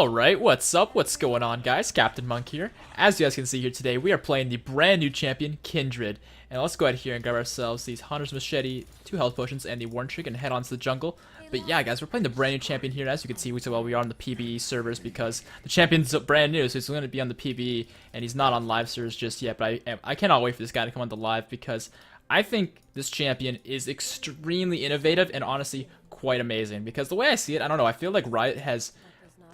Alright, what's up? What's going on, guys? Captain Monk here. As you guys can see here today, we are playing the brand new champion, Kindred. And let's go ahead here and grab ourselves these Hunter's Machete, 2 health potions, and the Warn Trick and head on to the jungle. But yeah, guys, we're playing the brand new champion here. As you can see, we are on the PBE servers because the champion's brand new, so he's going to be on the PBE, and he's not on live servers just yet. But I cannot wait for this guy to come on the live because I think this champion is extremely innovative and honestly quite amazing. Because the way I see it, I don't know, I feel like Riot has...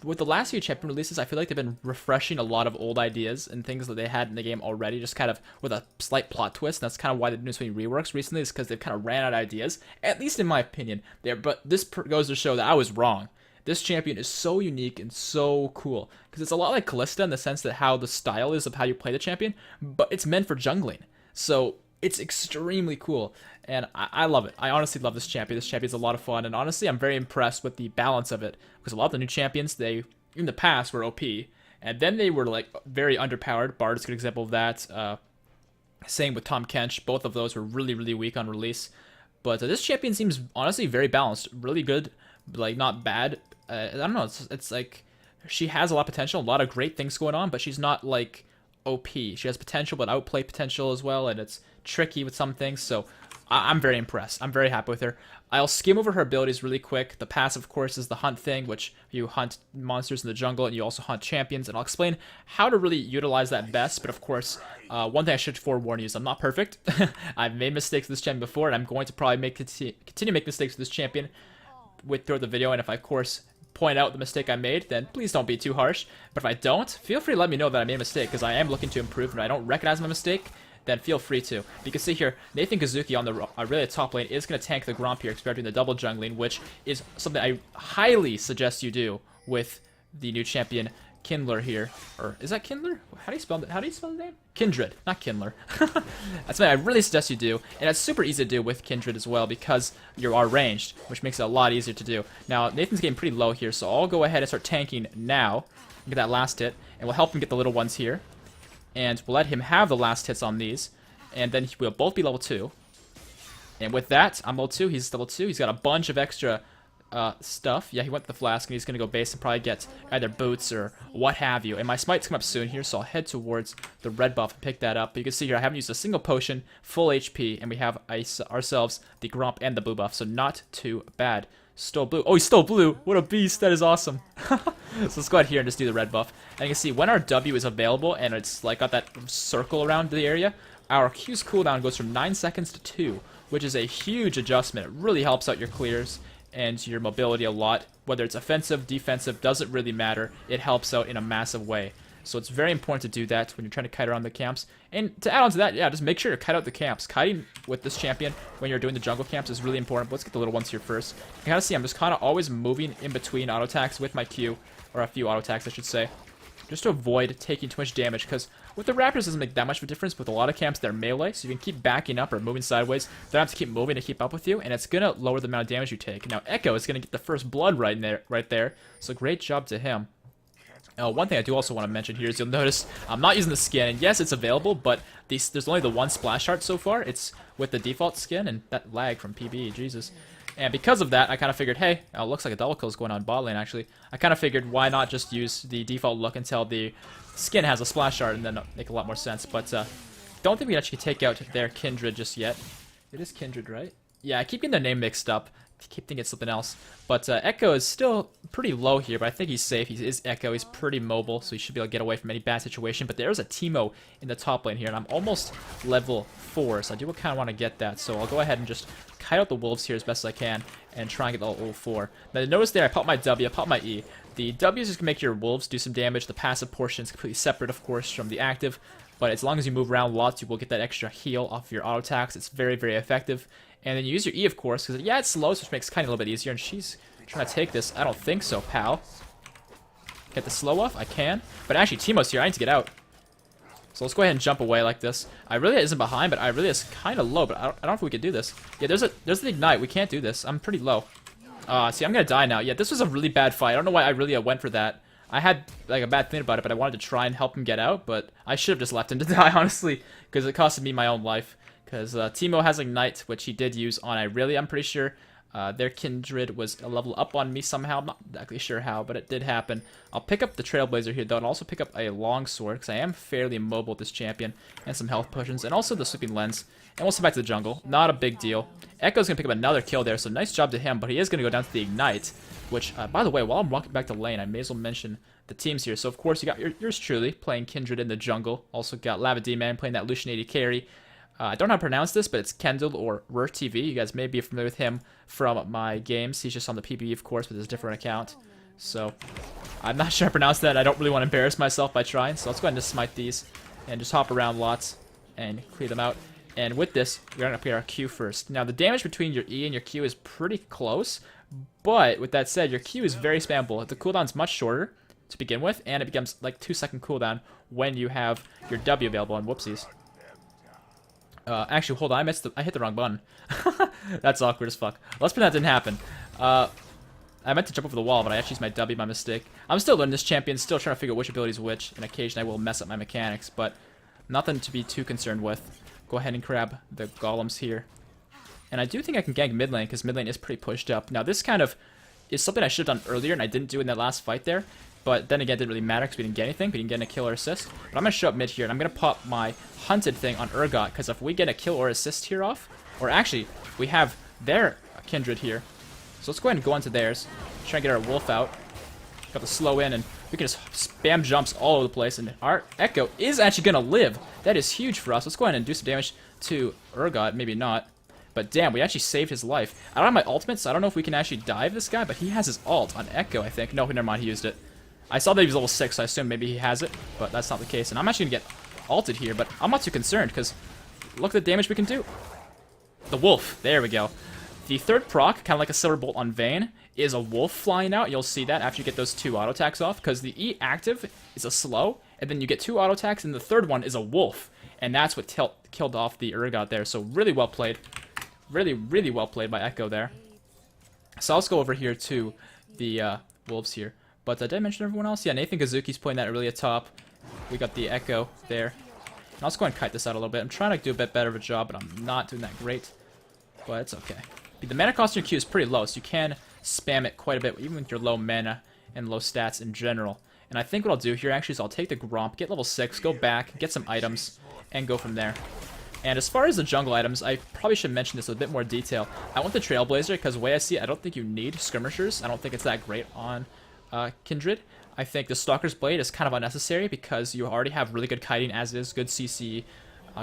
With the last few champion releases, I feel like they've been refreshing a lot of old ideas and things that they had in the game already, just kind of with a slight plot twist. And that's kind of why they're doing so many reworks recently, is because they've kind of ran out of ideas, at least in my opinion. But this goes to show that I was wrong. This champion is so unique and so cool, because it's a lot like Callista in the sense that how the style is of how you play the champion, but it's meant for jungling. So it's extremely cool, and I love it. I honestly love this champion. This champion's a lot of fun, and honestly, I'm very impressed with the balance of it, because a lot of the new champions, they, in the past, were OP, and then they were, like, very underpowered. Bard is a good example of that. Same with Tom Kench. Both of those were really, really weak on release. But this champion seems, honestly, very balanced. Really good, like, not bad. I don't know, it's like, she has a lot of potential, a lot of great things going on, but she's not, like, OP. She has potential, but outplay potential as well, and it's tricky with some things, so I'm very impressed. I'm very happy with her. I'll skim over her abilities really quick. The passive, of course, is the hunt thing, which you hunt monsters in the jungle, and you also hunt champions, and I'll explain how to really utilize that best, but of course, one thing I should forewarn you is I'm not perfect. I've made mistakes with this champion before, and I'm going to probably continue to make mistakes with this champion throughout the video, and if I, of course, point out the mistake I made, then please don't be too harsh. But if I don't, feel free to let me know that I made a mistake, because I am looking to improve, and if I don't recognize my mistake, then feel free to. You can see here, Nathan Kazuki on the really top lane is going to tank the Gromp here, expecting the double jungling, which is something I highly suggest you do with the new champion, Kindler here. Or, is that Kindler? How do you spell the name? Kindred, not Kindler. That's something I really suggest you do, and it's super easy to do with Kindred as well, because you are ranged, which makes it a lot easier to do. Now, Nathan's getting pretty low here, so I'll go ahead and start tanking now, get that last hit, and we'll help him get the little ones here. And we'll let him have the last hits on these. And then we'll both be level 2. And with that, I'm level 2, he's level 2. He's got a bunch of extra stuff. Yeah, he went to the flask, and he's going to go base and probably get either boots or what have you. And my smite's come up soon here, so I'll head towards the red buff and pick that up. But you can see here, I haven't used a single potion, full HP, and we have ourselves the Gromp and the blue buff, so not too bad. Stole blue. Oh, he stole blue. What a beast. That is awesome. So let's go ahead here and just do the red buff. And you can see when our W is available and it's like got that circle around the area, our Q's cooldown goes from 9 seconds to 2, which is a huge adjustment. It really helps out your clears and your mobility a lot. Whether it's offensive, defensive, doesn't really matter. It helps out in a massive way. So it's very important to do that when you're trying to kite around the camps. And to add on to that, yeah, just make sure to kite out the camps. Kiting with this champion when you're doing the jungle camps is really important. But let's get the little ones here first. You can kind of see I'm just kind of always moving in between auto attacks with my Q, or a few auto attacks I should say, just to avoid taking too much damage. Because with the Raptors, it doesn't make that much of a difference. With a lot of camps, they're melee, so you can keep backing up or moving sideways. They don't have to keep moving to keep up with you, and it's going to lower the amount of damage you take. Now Echo is going to get the first blood right there. So great job to him. One thing I do also want to mention here is you'll notice I'm not using the skin, and yes, it's available, but there's only the one splash art so far. It's with the default skin, and that lag from PBE, Jesus. And because of that, I kind of figured, hey, it looks like a double kill is going on bot lane, actually. I kind of figured, why not just use the default look until the skin has a splash art, and then it'll make a lot more sense. But don't think we actually take out their Kindred just yet. It is Kindred, right? Yeah, I keep getting their name mixed up. I keep thinking it's something else. But Echo is still pretty low here, but I think he's safe. He is Echo. He's pretty mobile, so he should be able to get away from any bad situation. But there's a Teemo in the top lane here, and I'm almost level 4, so I do kind of want to get that. So I'll go ahead and just kite out the wolves here as best as I can and try and get level 4. Now, notice there, I pop my W, I pop my E. The W is just going to make your wolves do some damage. The passive portion is completely separate, of course, from the active. But as long as you move around lots, you will get that extra heal off your auto attacks. It's very, very effective. And then you use your E, of course, because, yeah, it's slow, so it makes it kind of a little bit easier. And she's trying to take this. I don't think so, pal. Get the slow off? I can. But actually, Teemo's here. I need to get out. So let's go ahead and jump away like this. I really isn't behind, but I really is kind of low. But I don't know if we can do this. Yeah, there's the ignite. We can't do this. I'm pretty low. See, I'm going to die now. Yeah, this was a really bad fight. I don't know why I really went for that. I had like a bad thing about it, but I wanted to try and help him get out. But I should have just left him to die, honestly, because it costed me my own life. Because Teemo has Ignite, which he did use on Irelia, I'm pretty sure. Their Kindred was a level up on me somehow. I'm not exactly sure how, but it did happen. I'll pick up the Trailblazer here, though, and also pick up a longsword, because I am fairly mobile with this champion, and some health potions, and also the Sweeping Lens. And we'll send back to the jungle. Not a big deal. Echo's going to pick up another kill there, so nice job to him, but he is going to go down to the Ignite, which, by the way, while I'm walking back to lane, I may as well mention the teams here. So, of course, you got yours truly playing Kindred in the jungle. Also got Lava D-Man playing that Lucian 80 carry. I don't know how to pronounce this, but it's Kendall or RurTV. You guys may be familiar with him from my games. He's just on the PBE, of course, with his different account. So, I'm not sure how to pronounce that. I don't really want to embarrass myself by trying. So, let's go ahead and just smite these and just hop around lots and clear them out. And with this, we're going to play our Q first. Now, the damage between your E and your Q is pretty close. But, with that said, your Q is very spammable. The cooldown's much shorter to begin with, and it becomes like 2-second cooldown when you have your W available. And whoopsies. Actually, hold on, I hit the wrong button. That's awkward as fuck. Let's pretend that didn't happen. I meant to jump over the wall, but I actually used my W, my mistake. I'm still learning this champion, still trying to figure out which ability is which, and occasionally I will mess up my mechanics, but nothing to be too concerned with. Go ahead and grab the golems here. And I do think I can gank mid lane, because mid lane is pretty pushed up. Now, this kind of is something I should have done earlier, and I didn't do in that last fight there. But then again, it didn't really matter because we didn't get anything. We didn't get a kill or assist. But I'm going to show up mid here, and I'm going to pop my hunted thing on Urgot, because if we get a kill or assist here off, or actually, we have their Kindred here. So let's go ahead and go onto theirs. Try and get our wolf out. Got the slow in, and we can just spam jumps all over the place. And our Echo is actually going to live. That is huge for us. Let's go ahead and do some damage to Urgot. Maybe not. But damn, we actually saved his life. I don't have my ultimate, so I don't know if we can actually dive this guy, but he has his ult on Echo, I think. No, never mind, he used it. I saw that he was level 6, so I assume maybe he has it, but that's not the case. And I'm actually going to get ulted here, but I'm not too concerned, because look at the damage we can do. The wolf, there we go. The third proc, kind of like a Silver Bolt on Vayne, is a wolf flying out. You'll see that after you get those 2 auto attacks off, because the E active is a slow, and then you get 2 auto attacks, and the third one is a wolf. And that's what killed off the Urgot there, so really well played. Really, really well played by Echo there. So let's go over here to the wolves here. But did I mention everyone else? Yeah, Nathan Kazuki's playing that really atop. We got the Echo there. And let's go ahead and kite this out a little bit. I'm trying to do a bit better of a job, but I'm not doing that great. But it's okay. The mana cost in your Q is pretty low, so you can spam it quite a bit, even with your low mana and low stats in general. And I think what I'll do here actually is I'll take the Gromp, get level 6, go back, get some items, and go from there. And as far as the jungle items, I probably should mention this with a bit more detail. I want the Trailblazer, because the way I see it, I don't think you need skirmishers. I don't think it's that great on Kindred. I think the Stalker's Blade is kind of unnecessary, because you already have really good kiting as is, good CC,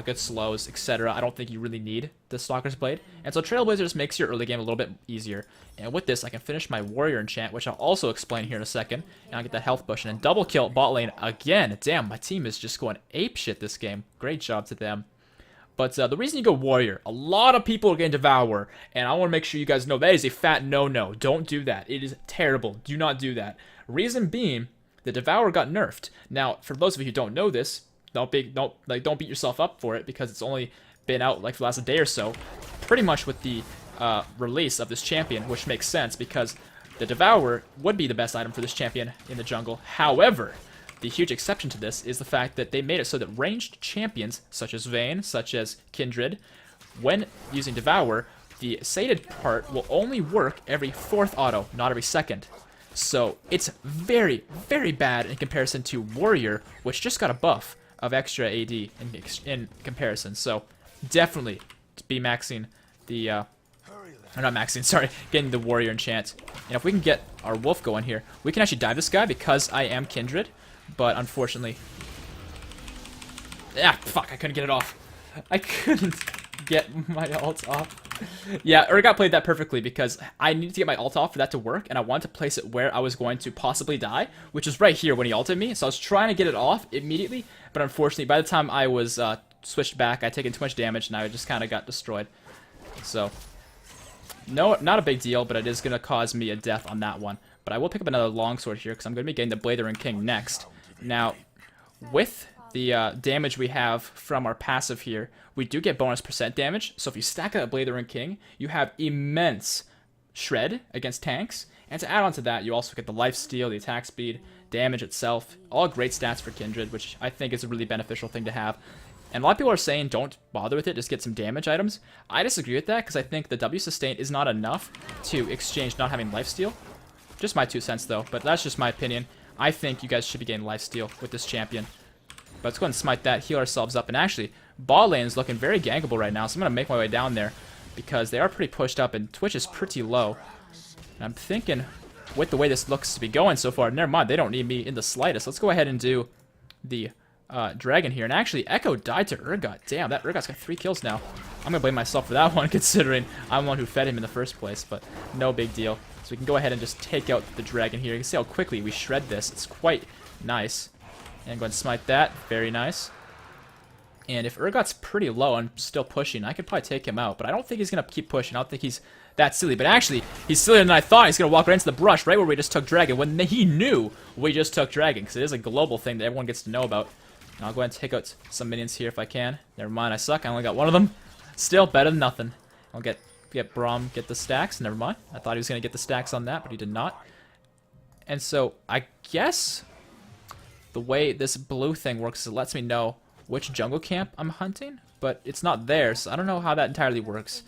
good slows, etc. I don't think you really need the Stalker's Blade. And so Trailblazer just makes your early game a little bit easier. And with this, I can finish my Warrior enchant, which I'll also explain here in a second. And I'll get that health push, and then double kill bot lane again. Damn, my team is just going apeshit this game. Great job to them. But the reason you go Warrior, a lot of people are getting Devour, and I want to make sure you guys know that is a fat no-no. Don't do that. It is terrible. Do not do that. Reason being, the Devour got nerfed. Now, for those of you who don't know this, don't beat yourself up for it, because it's only been out like for the last day or so, pretty much with the release of this champion, which makes sense, because the Devour would be the best item for this champion in the jungle. However, the huge exception to this is the fact that they made it so that ranged champions, such as Vayne, such as Kindred, when using Devour, the sated part will only work every 4th auto, not every 2nd. So it's very, very bad in comparison to Warrior, which just got a buff of extra AD in comparison. So definitely be maxing the, or not maxing, sorry, getting the Warrior enchant. And if we can get our Wolf going here, we can actually dive this guy because I am Kindred. But unfortunately, fuck, I couldn't get it off. I couldn't get my ult off. Yeah, Urgot played that perfectly, because I needed to get my ult off for that to work, and I wanted to place it where I was going to possibly die, which is right here when he ulted me. So I was trying to get it off immediately, but unfortunately, by the time I was switched back, I'd taken too much damage, and I just kind of got destroyed. So, no, not a big deal, but it is going to cause me a death on that one. But I will pick up another longsword here, because I'm going to be getting the Blathering King next. Now, with the damage we have from our passive here, we do get bonus % damage. So if you stack a Blathering King, you have immense shred against tanks. And to add on to that, you also get the lifesteal, the attack speed, damage itself. All great stats for Kindred, which I think is a really beneficial thing to have. And a lot of people are saying don't bother with it, just get some damage items. I disagree with that because I think the W sustain is not enough to exchange not having lifesteal. Just my 2 cents though, but that's just my opinion. I think you guys should be getting lifesteal with this champion. But let's go ahead and smite that, heal ourselves up, and actually, bot lane is looking very gankable right now, so I'm going to make my way down there because they are pretty pushed up and Twitch is pretty low. And I'm thinking, with the way this looks to be going so far, never mind, they don't need me in the slightest. Let's go ahead and do the dragon here. And actually, Echo died to Urgot. Damn, that Urgot's got 3 kills now. I'm going to blame myself for that one, considering I'm the one who fed him in the first place, but no big deal. So we can go ahead and just take out the dragon here. You can see how quickly we shred this. It's quite nice. And go ahead and smite that. Very nice. And if Urgot's pretty low and still pushing, I could probably take him out. But I don't think he's going to keep pushing. I don't think he's that silly. But actually, he's sillier than I thought. He's going to walk right into the brush right where we just took dragon. When he knew we just took dragon. Because it is a global thing that everyone gets to know about. And I'll go ahead and take out some minions here if I can. Never mind, I suck. I only got one of them. Still better than nothing. I'll get Braum, get the stacks. Never mind. I thought he was going to get the stacks on that, but he did not. And so, I guess the way this blue thing works is it lets me know which jungle camp I'm hunting, but it's not there, so I don't know how that entirely works.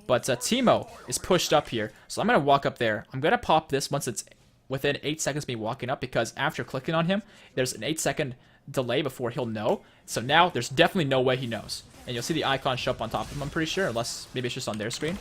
But Teemo is pushed up here, so I'm going to walk up there. I'm going to pop this once it's within 8 seconds of me walking up, because after clicking on him, there's an 8-second delay before he'll know. So now, there's definitely no way he knows. And you'll see the icon show up on top of him, I'm pretty sure, unless maybe it's just on their screen.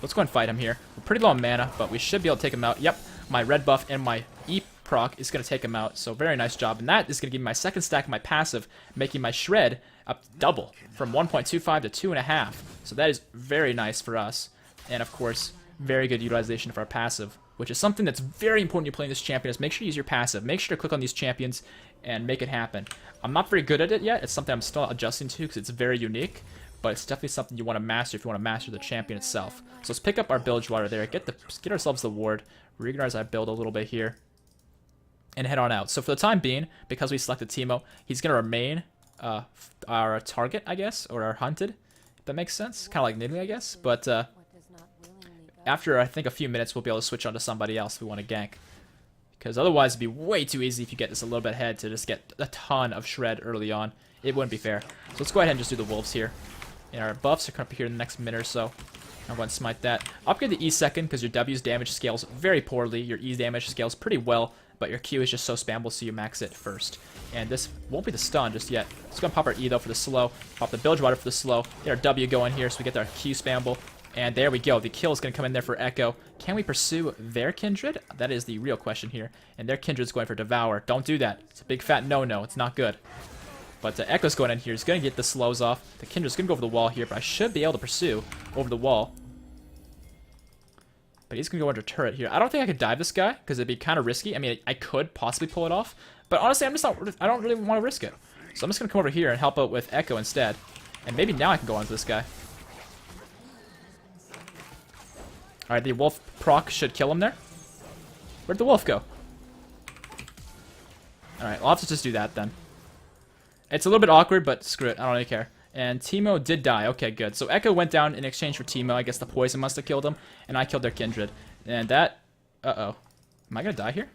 Let's go and fight him here. We're pretty low on mana, but we should be able to take him out. Yep, my red buff and my E proc is going to take him out, so very nice job. And that is going to give me my second stack of my passive, making my shred up double from 1.25 to 2.5. So that is very nice for us. And of course, very good utilization of our passive, which is something that's very important when you're playing this champion, is make sure you use your passive. Make sure to click on these champions and make it happen. I'm not very good at it yet. It's something I'm still adjusting to because it's very unique, but it's definitely something you want to master if you want to master the champion itself. So let's pick up our bilge water there, get ourselves the ward, reorganize our build a little bit here, and head on out. So for the time being, because we selected Teemo, he's going to remain our target, I guess, or our hunted, if that makes sense. Kind of like Nidley, I guess, but after, I think, a few minutes, we'll be able to switch on to somebody else if we want to gank. Because otherwise, it'd be way too easy if you get this a little bit ahead to just get a ton of shred early on. It wouldn't be fair. So let's go ahead and just do the wolves here. And our buffs are coming up here in the next minute or so. I'm going to smite that. Upgrade the E second because your W's damage scales very poorly. Your E's damage scales pretty well, but your Q is just so spammable, so you max it first. And this won't be the stun just yet. Let's go and pop our E though for the slow. Pop the bilge water for the slow. Get our W going here so we get our Q spammable. And there we go. The kill is going to come in there for Echo. Can we pursue their Kindred? That is the real question here. And their Kindred's going for Devour. Don't do that. It's a big fat no-no. It's not good. But Echo's going in here. He's going to get the slows off. The Kindred's going to go over the wall here, but I should be able to pursue over the wall. But he's going to go under turret here. I don't think I could dive this guy because it'd be kind of risky. I mean, I could possibly pull it off. But honestly, I don't really want to risk it. So I'm just going to come over here and help out with Echo instead. And maybe now I can go onto this guy. Alright, the wolf proc should kill him there. Where'd the wolf go? Alright, I'll have to just do that then. It's a little bit awkward, but screw it. I don't really care. And Teemo did die. Okay, good. So Echo went down in exchange for Teemo. I guess the poison must have killed him. And I killed their Kindred. And that... Uh-oh. Am I gonna die here?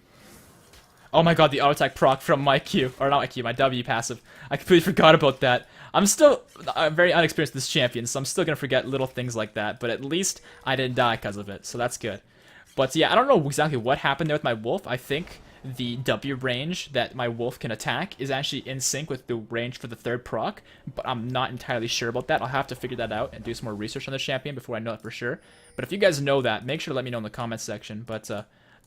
Oh my god, the auto attack proc from my Q. Or not my Q, my W passive. I completely forgot about that. I'm still very unexperienced with this champion, so I'm still gonna forget little things like that. But at least I didn't die because of it, so that's good. But yeah, I don't know exactly what happened there with my wolf. I think the W range that my wolf can attack is actually in sync with the range for the third proc, but I'm not entirely sure about that. I'll have to figure that out and do some more research on the champion before I know it for sure. But if you guys know that, make sure to let me know in the comments section. But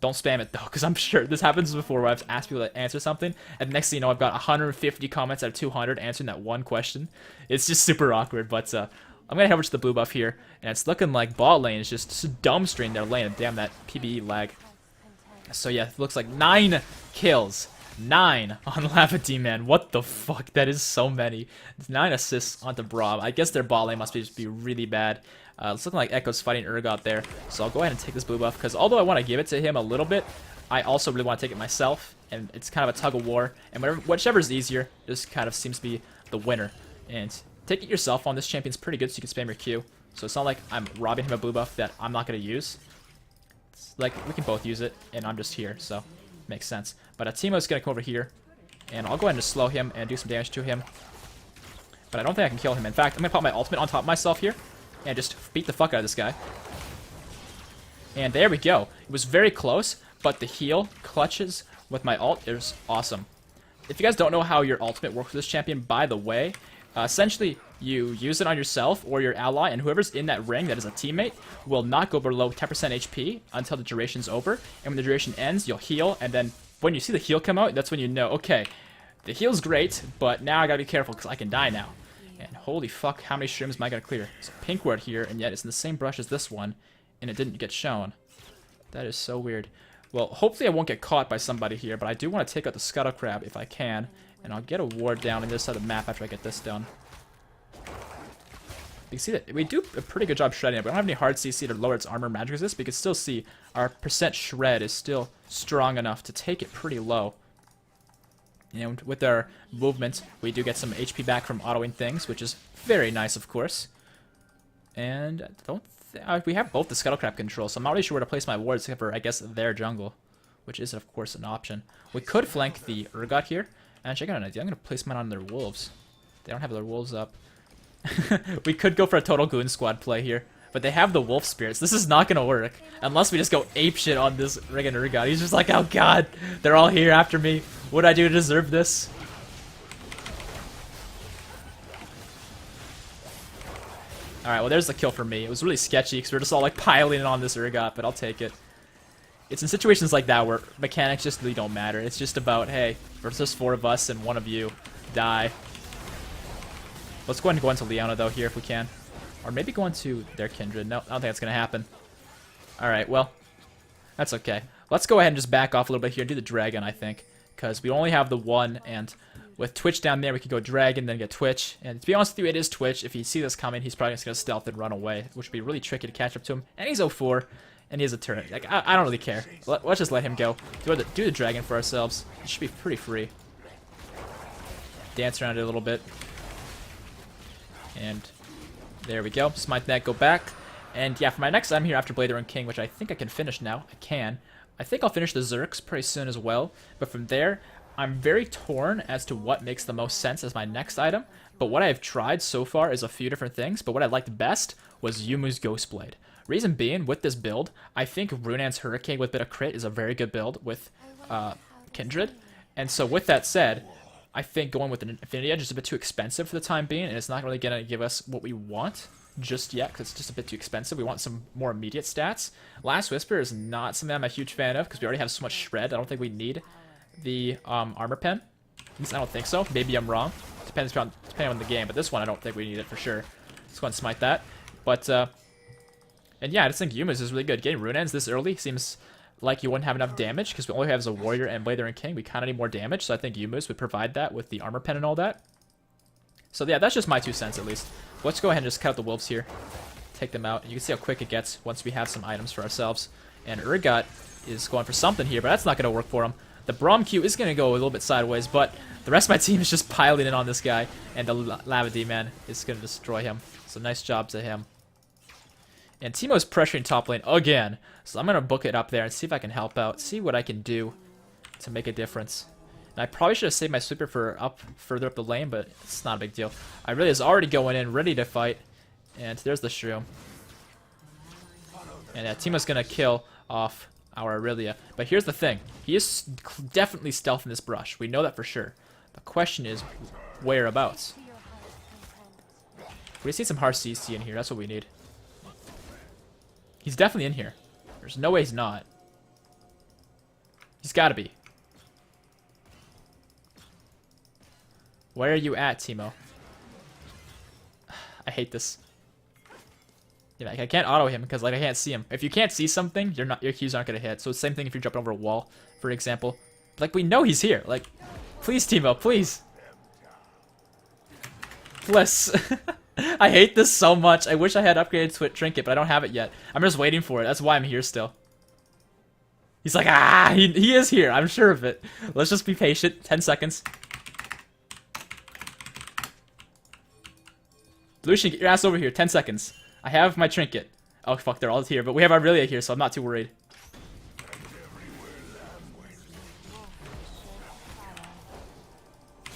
don't spam it though, because I'm sure this happens before where I've asked people to answer something, and next thing you know, I've got 150 comments out of 200 answering that one question. It's just super awkward, but I'm going to head over to the blue buff here, and it's looking like bot lane is just dumbstring their lane. Damn, that PBE lag. So yeah, it looks like 9 kills. 9 on Lava D-Man. What the fuck? That is so many. 9 assists onto Braum. I guess their bot lane must just be really bad. It's looking like Echo's fighting Urgot there. So I'll go ahead and take this blue buff, because although I want to give it to him a little bit, I also really want to take it myself. And it's kind of a tug of war. And whichever is easier, this kind of seems to be the winner. And take it yourself on this champion's pretty good, so you can spam your Q. So it's not like I'm robbing him a blue buff that I'm not going to use. It's like, we can both use it, and I'm just here, so makes sense. But Teemo's going to come over here, and I'll go ahead and just slow him and do some damage to him. but I don't think I can kill him. In fact, I'm gonna pop my ultimate on top of myself here and just beat the fuck out of this guy. And there we go. It was very close, but the heal clutches with my ult is awesome. If you guys don't know how your ultimate works with this champion, by the way, essentially you use it on yourself or your ally, and whoever's in that ring that is a teammate will not go below 10% HP until the duration's over. And when the duration ends, you'll heal, and then when you see the heal come out, that's when you know, okay, the heal's great, but now I gotta be careful because I can die now. And holy fuck, how many shrooms am I gonna clear? There's a pink word here, and yet it's in the same brush as this one, and it didn't get shown. That is so weird. Well, hopefully I won't get caught by somebody here, but I do want to take out the Scuttle Crab if I can, and I'll get a ward down on this side of the map after I get this done. You can see that we do a pretty good job shredding it. We don't have any hard CC to lower its armor magic resist, but you can still see our percent shred is still strong enough to take it pretty low. And with our movement, we do get some HP back from autoing things, which is very nice, of course. And I don't we have both the Scuttle Crab control, so I'm not really sure where to place my wards except for, I guess, their jungle, which is, of course, an option. We could flank the Urgot here. And check out an idea. I'm going to place mine on their wolves. They don't have their wolves up. We could go for a total Goon Squad play here, but they have the wolf spirits. This is not going to work unless we just go apeshit on this friggin' Urgot. He's just like, oh god, they're all here after me. What did I do to deserve this? Alright, well there's the kill for me. It was really sketchy because we were just all like piling on this Urgot, but I'll take it. It's in situations like that where mechanics just really don't matter. It's just about, hey, versus 4 of us and 1 of you, die. Let's go ahead and go into Leona though here if we can. Or maybe go into their Kindred. No, I don't think that's going to happen. Alright, well, that's okay. Let's go ahead and just back off a little bit here and do the Dragon, I think. Because we only have the 1, and with Twitch down there, we could go Dragon, then get Twitch. And to be honest with you, it is Twitch. If you see this coming, he's probably just going to stealth and run away, which would be really tricky to catch up to him. And he's 0-4, and he has a turret. Like, I don't really care. Let's just let him go. Do the Dragon for ourselves. It should be pretty free. Dance around it a little bit. And there we go. Smite that, go back. And yeah, for my next item here after Blader and King, which I think I can finish now. I can. I think I'll finish the Zerks pretty soon as well. But from there, I'm very torn as to what makes the most sense as my next item. But what I've tried so far is a few different things. But what I liked best was Yumu's Ghostblade. Reason being, with this build, I think Runan's Hurricane with a bit of crit is a very good build with Kindred. And so with that said, I think going with an Infinity Edge is a bit too expensive for the time being, and it's not really going to give us what we want just yet, because it's just a bit too expensive. We want some more immediate stats. Last Whisper is not something I'm a huge fan of, because we already have so much shred. I don't think we need the armor pen. At least I don't think so. Maybe I'm wrong. Depending on the game, but this one I don't think we need it for sure. Let's go and smite that. But, and yeah, I just think Yuma's is really good. Getting Runans this early seems like you wouldn't have enough damage, because we only have as a Warrior and Blader and King. We kind of need more damage, so I think Yuma's would provide that with the armor pen and all that. So yeah, that's just my 2 cents at least. Let's go ahead and just cut out the wolves here. Take them out. You can see how quick it gets once we have some items for ourselves. And Urgot is going for something here, but that's not going to work for him. The Braum Q is going to go a little bit sideways, but the rest of my team is just piling in on this guy, and the Lava D-Man is going to destroy him. So nice job to him. And Teemo's pressuring top lane again, so I'm going to book it up there and see if I can help out, see what I can do to make a difference. And I probably should have saved my sweeper for further up the lane, but it's not a big deal. I really is already going in, ready to fight, and there's the Shroom. And Teemo's going to kill off our Aurelia. But here's the thing, he is definitely stealthing this brush. We know that for sure. The question is, whereabouts? We just need some hard CC in here, that's what we need. He's definitely in here. There's no way he's not. He's gotta be. Where are you at, Teemo? I hate this. Yeah, like, I can't auto him because like I can't see him. If you can't see something, your Qs aren't gonna hit. So it's the same thing if you're jumping over a wall, for example. Like we know he's here. Like, please, Teemo, please. Bliss. I hate this so much. I wish I had upgraded Trinket, but I don't have it yet. I'm just waiting for it. That's why I'm here still. He's like, ah, he is here. I'm sure of it. Let's just be patient. 10 seconds. Lucian, get your ass over here. 10 seconds. I have my Trinket. Oh, fuck, they're all here. But we have Aurelia here, so I'm not too worried.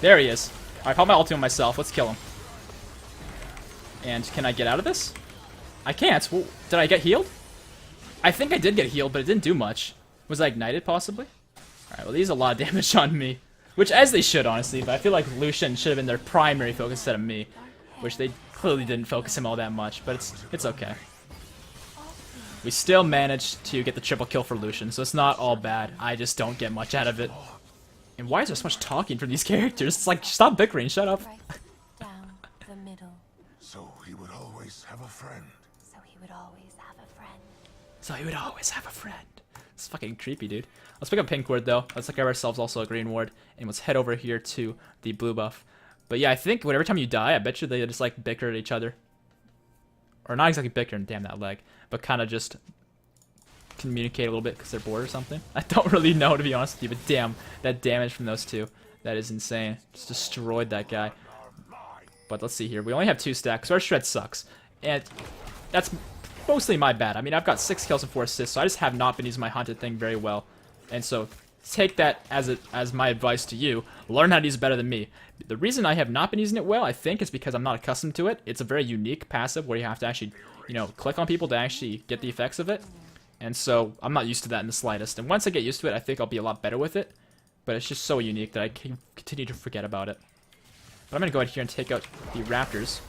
There he is. Alright, pop my ulti on myself. Let's kill him. And can I get out of this? I can't. Well, did I get healed? I think I did get healed, but it didn't do much. Was I ignited, possibly? Alright, well, these a lot of damage on me. Which, as they should, honestly, but I feel like Lucian should have been their primary focus instead of me. Which they clearly didn't focus him all that much, but it's okay. We still managed to get the triple kill for Lucian, so it's not all bad. I just don't get much out of it. And why is there so much talking from these characters? It's like, stop bickering, shut up. Right down the middle. So he would always have a friend. So he would always have a friend. So he would always have a friend. It's fucking creepy, dude. Let's pick up pink ward, though. Let's grab ourselves also a green ward. And let's head over here to the blue buff. But yeah, I think every time you die, I bet you they just like bicker at each other. Or not exactly bickering, damn that leg. But kind of just communicate a little bit because they're bored or something. I don't really know, to be honest with you. But damn, that damage from those two. That is insane. Just destroyed that guy. But let's see here. We only have 2 stacks, so our shred sucks. And that's mostly my bad. I mean, I've got 6 kills and 4 assists, so I just have not been using my hunted thing very well. And so take that as my advice to you. Learn how to use it better than me. The reason I have not been using it well, I think, is because I'm not accustomed to it. It's a very unique passive where you have to actually, you know, click on people to actually get the effects of it. And so I'm not used to that in the slightest. And once I get used to it, I think I'll be a lot better with it. But it's just so unique that I can continue to forget about it. But I'm going to go ahead here and take out the raptors.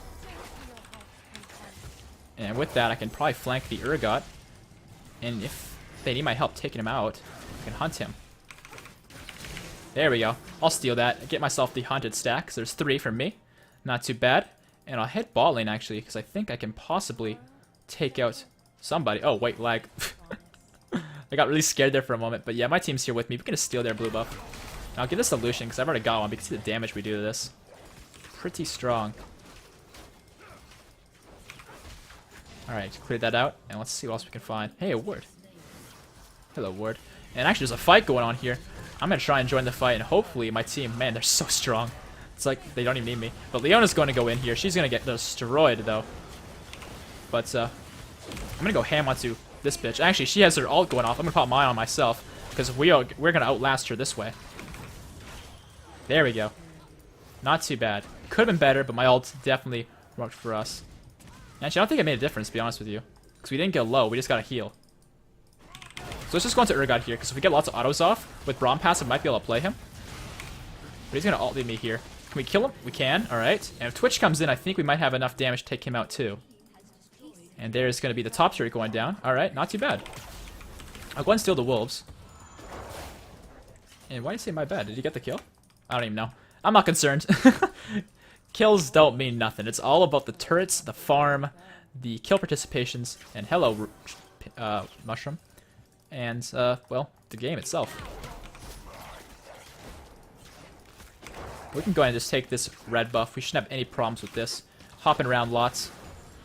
And with that, I can probably flank the Urgot. And if they need my help taking him out, I can hunt him. There we go. I'll steal that. Get myself the hunted stack, because there's 3 from me. Not too bad. And I'll hit bot lane, actually, because I think I can possibly take out somebody. Oh, wait, lag. I got really scared there for a moment. But yeah, my team's here with me. We're going to steal their blue buff. And I'll give this to Lucian, because I've already got one. But you can see the damage we do to this. Pretty strong. Alright, clear that out. And let's see what else we can find. Hey, a ward. Hello, ward. And actually, there's a fight going on here. I'm going to try and join the fight, and hopefully my team, man, they're so strong. It's like they don't even need me. But Leona's going to go in here. She's going to get destroyed, though. But I'm going to go ham onto this bitch. Actually, she has her ult going off. I'm going to pop mine on myself, because we're going to outlast her this way. There we go. Not too bad. Could have been better, but my ult definitely worked for us. Actually, I don't think it made a difference, to be honest with you. Because we didn't get low, we just got a heal. So let's just go into Urgot here, because if we get lots of autos off, with Braum passive, might be able to play him. But he's going to ult lead me here. Can we kill him? We can, alright. And if Twitch comes in, I think we might have enough damage to take him out too. And there's going to be the top turret going down. Alright, not too bad. I'll go and steal the wolves. And why did you say my bad? Did you get the kill? I don't even know. I'm not concerned. Kills don't mean nothing. It's all about the turrets, the farm, the kill participations, and hello, mushroom. And, well, the game itself. We can go ahead and just take this red buff. We shouldn't have any problems with this. Hopping around lots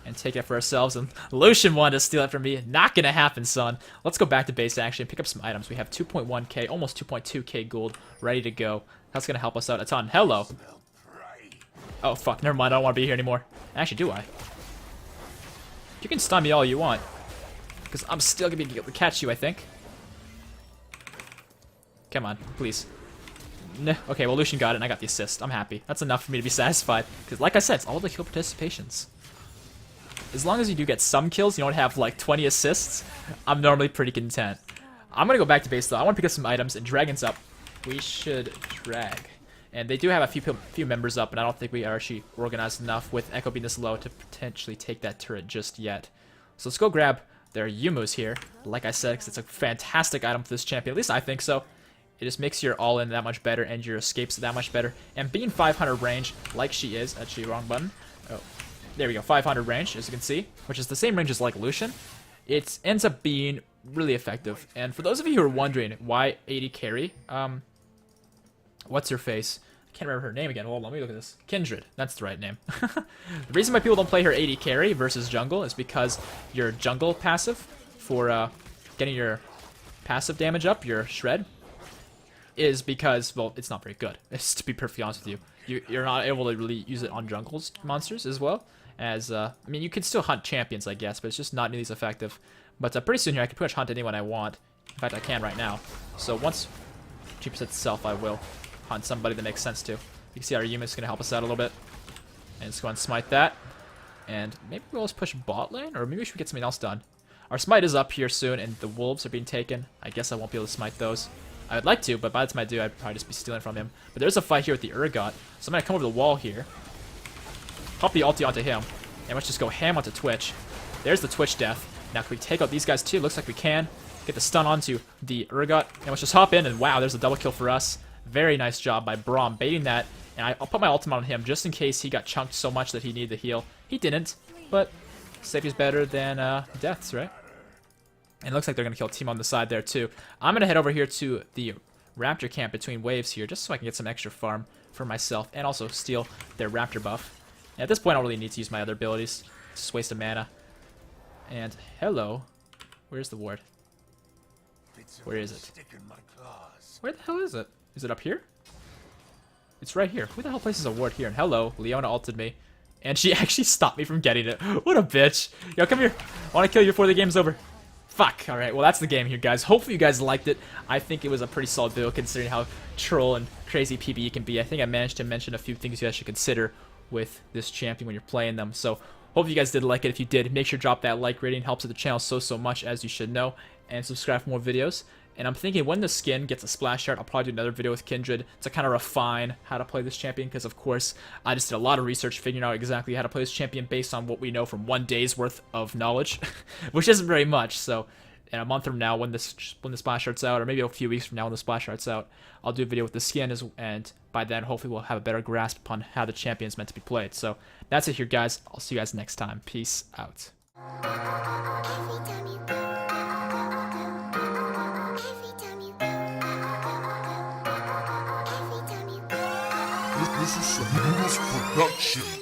and take it for ourselves. And Lucian wanted to steal it from me. Not gonna happen, son. Let's go back to base action and pick up some items. We have 2.1k, almost 2.2k gold ready to go. That's gonna help us out a ton. Hello. Oh, fuck. Never mind. I don't want to be here anymore. Actually, do I? You can stun me all you want. Because I'm still going to be able to catch you, I think. Come on. Please. No. Okay, well, Lucian got it, and I got the assist. I'm happy. That's enough for me to be satisfied. Because, like I said, it's all the kill participations. As long as you do get some kills, you don't have, like, 20 assists, I'm normally pretty content. I'm going to go back to base, though. I want to pick up some items, and Dragon's up. We should drag. And they do have a few members up, and I don't think we are actually organized enough with Echo being this low to potentially take that turret just yet. So let's go grab their Yumus here, like I said, because it's a fantastic item for this champion. At least I think so. It just makes your all-in that much better and your escapes that much better. And being 500 range, like she is, actually wrong button. Oh, there we go, 500 range, as you can see, which is the same range as like Lucian. It ends up being really effective. And for those of you who are wondering why 80 carry, what's her face? I can't remember her name again. Hold on, let me look at this. Kindred. That's the right name. The reason why people don't play her 80 carry versus jungle is because your jungle passive for getting your passive damage up, your shred, is because, well, it's not very good. It's, to be perfectly honest with you. You're not able to really use it on jungles monsters as well. As, I mean, you can still hunt champions, I guess, but it's just not nearly as effective. But pretty soon here, I can pretty much hunt anyone I want. In fact, I can right now. So once she presents itself, I will hunt somebody that makes sense to. You can see our Yuma's going to help us out a little bit. And just go and smite that. And maybe we'll just push bot lane, or maybe we should get something else done. Our smite is up here soon, and the wolves are being taken. I guess I won't be able to smite those. I would like to, but by the time I do, I'd probably just be stealing from him. But there's a fight here with the Urgot, so I'm going to come over the wall here. Pop the ulti onto him, and let's just go ham onto Twitch. There's the Twitch death. Now can we take out these guys too? Looks like we can. Get the stun onto the Urgot, and let's just hop in, and wow, there's a double kill for us. Very nice job by Braum baiting that, and I'll put my ultimate on him just in case he got chunked so much that he needed the heal. He didn't, but safety's better than deaths, right? And it looks like they're going to kill a team on the side there too. I'm going to head over here to the Raptor camp between waves here just so I can get some extra farm for myself and also steal their Raptor buff. And at this point, I don't really need to use my other abilities. Just waste of mana. And hello. Where's the ward? Where is it? Where the hell is it? Is it up here? It's right here. Who the hell places a ward here? And hello, Leona ulted me. And she actually stopped me from getting it. What a bitch. Yo, come here. I want to kill you before the game's over. Fuck. Alright, well that's the game here, guys. Hopefully you guys liked it. I think it was a pretty solid video considering how troll and crazy PBE can be. I think I managed to mention a few things you guys should consider with this champion when you're playing them. So, hope you guys did like it. If you did, make sure to drop that like rating. Helps with the channel so much, as you should know. And subscribe for more videos. And I'm thinking when the skin gets a splash art, I'll probably do another video with Kindred to kind of refine how to play this champion. Because, of course, I just did a lot of research figuring out exactly how to play this champion based on what we know from 1 day's worth of knowledge. Which isn't very much. So, in a month from now, when the splash art's out, or maybe a few weeks from now when the splash art's out, I'll do a video with the skin. And by then, hopefully, we'll have a better grasp upon how the champion is meant to be played. So, that's it here, guys. I'll see you guys next time. Peace out. This is some news production.